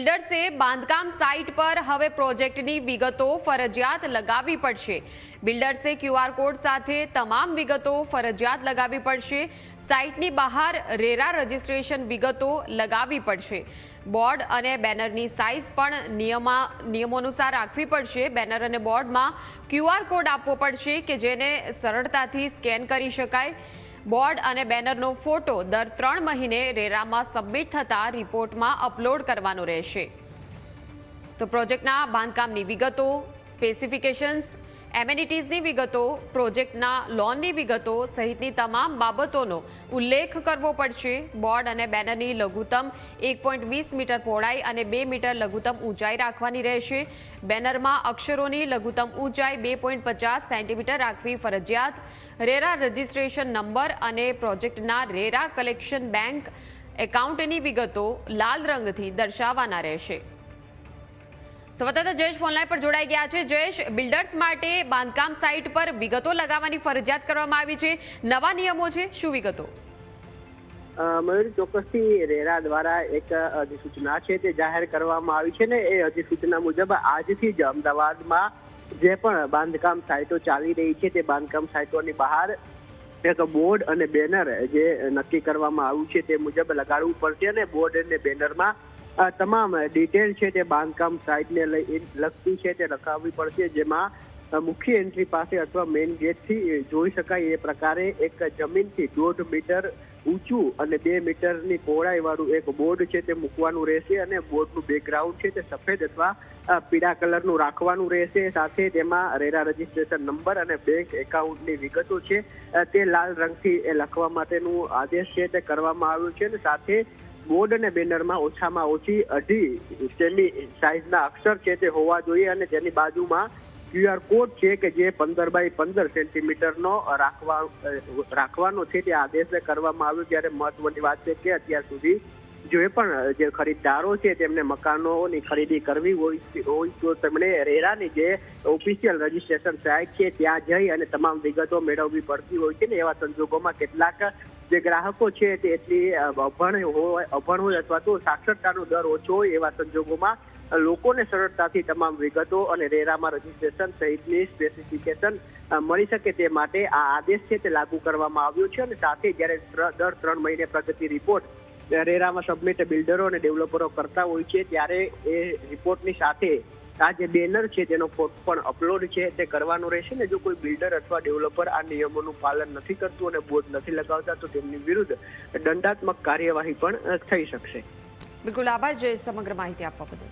બિલ્ડર્સે બાંધકામ સાઇટ પર હવે પ્રોજેક્ટની વિગતો ફરજિયાત લગાવવી પડશે। બિલ્ડર્સે QR કોડ સાથે તમામ વિગતો ફરજિયાત લગાવવી પડશે। સાઇટની બહાર રેરા રજિસ્ટ્રેશન વિગતો લગાવવી પડશે। બોર્ડ અને બેનરની સાઇઝ પણ નિયમોનુસાર રાખવી પડશે। બેનર અને બોર્ડમાં QR કોડ આપવો પડશે કે જેને સરળતાથી સ્કેન કરી શકાય। બોર્ડ અને બેનરનો ફોટો દર 3 મહિને રેરામાં સબમિટ થતા રિપોર્ટમાં અપલોડ કરવાનો રહેશે। તો પ્રોજેક્ટના બાંધકામની વિગતો, સ્પેસિફિકેશન્સ, એમેનિટીઝની વિગતો, પ્રોજેક્ટના લોનની વિગતો સહિતની તમામ બાબતોનો ઉલ્લેખ કરવો પડશે। બોર્ડ અને બેનરની લઘુત્તમ 1.20 મીટર પહોળાઈ અને 2 મીટર લઘુત્તમ ઊંચાઈ રાખવાની રહેશે। બેનરમાં અક્ષરોની લઘુત્તમ ઊંચાઈ 2.50 સેન્ટીમીટર રાખવી ફરજિયાત। રેરા રજિસ્ટ્રેશન નંબર અને પ્રોજેક્ટના રેરા કલેક્શન બેંક એકાઉન્ટની વિગતો લાલ રંગથી દર્શાવવાના રહેશે। સંવાદદાતા જયેશ ઓનલાઈન પર જોડાઈ ગયા છે। જયેશ, બિલ્ડર્સ માટે બાંધકામ સાઇટ પર વિગતો લગાવવાની ફરજિયાત કરવામાં આવી છે, નવા નિયમો છે, શું વિગતો? મયુર, ચોક્કસથી રેરા દ્વારા એક અધિસૂચના છે તે જાહેર કરવામાં આવી છે ને એ અધિસૂચના મુજબ આજથી જ અમદાવાદમાં જે પણ બાંધકામ સાઇટો ચાલી રહી છે તે બાંધકામ સાઇટોની બહાર એક બોર્ડ અને બેનર જે નક્કી કરવામાં આવ્યું છે તે મુજબ લગાડવું પડશે અને બોર્ડ અને બેનરમાં તમામ ડિટેલ છે તે બાંધકામ સાઇટને લગતી છે તે લખાવવી પડશે। જેમાં મુખ્ય એન્ટ્રી પાસે અથવા મેઇન ગેટથી જોઈ શકાય એ પ્રકારે એક જમીનથી 1.5 મીટર ઊંચું અને 2 મીટરની પહોળાઈ વાળું એક બોર્ડ છે તે મૂકવાનું રહેશે અને બોર્ડનું બેકગ્રાઉન્ડ છે તે સફેદ અથવા પીળા કલરનું રાખવાનું રહેશે। સાથે તેમાં રેરા રજિસ્ટ્રેશન નંબર અને બેંક એકાઉન્ટની વિગતો છે તે લાલ રંગથી લખવા માટેનું આદેશ છે તે કરવામાં આવ્યો છે અને સાથે બોર્ડ અને બેનરમાં ઓછામાં ઓછી 2.5 સેમી સાઇઝના અક્ષર છે તે હોવા જોઈએ અને તેની બાજુમાં QR કોડ છે કે જે 15 બાય 15 સેન્ટીમીટરનો રાખવાનો છે તે આદેશ કરવામાં આવ્યો। ત્યારે મહત્વની વાત છે કે અત્યાર સુધી જે પણ જે ખરીદદારો છે તેમને મકાનોની ખરીદી કરવી હોય તો તેમણે રેરાની જે ઓફિશિયલ રજિસ્ટ્રેશન સાઇટ છે ત્યાં જઈ અને તમામ વિગતો મેળવવી પડતી હોય છે ને એવા સંજોગોમાં કેટલાક જે ગ્રાહકો છે તે એટલી અભણ હોય અથવા તો સાક્ષરતાનો દર ઓછો હોય એવા સંજોગોમાં લોકોને સરળતાથી તમામ વિગતો અને રેરામાં રજિસ્ટ્રેશન સહિતની સ્પેસિફિકેશન મળી શકે તે માટે આ આદેશ છે તે લાગુ કરવામાં આવ્યો છે અને સાથે જ્યારે દર 3 મહિને પ્રગતિ રિપોર્ટ રેરામાં સબમિટ બિલ્ડરો અને ડેવલપરો કરતા હોય છે ત્યારે એ રિપોર્ટની સાથે આ જે બેનર છે તેનો ફોટો પણ અપલોડ છે તે કરવાનો રહેશે ને જો કોઈ બિલ્ડર અથવા ડેવલપર આ નિયમોનું પાલન નથી કરતું અને બોર્ડ નથી લગાવતા તો તેમની વિરુદ્ધ દંડાત્મક કાર્યવાહી પણ થઈ શકશે। બિલકુલ, આભાર જયેશ સમગ્ર માહિતી આપવા બદલ।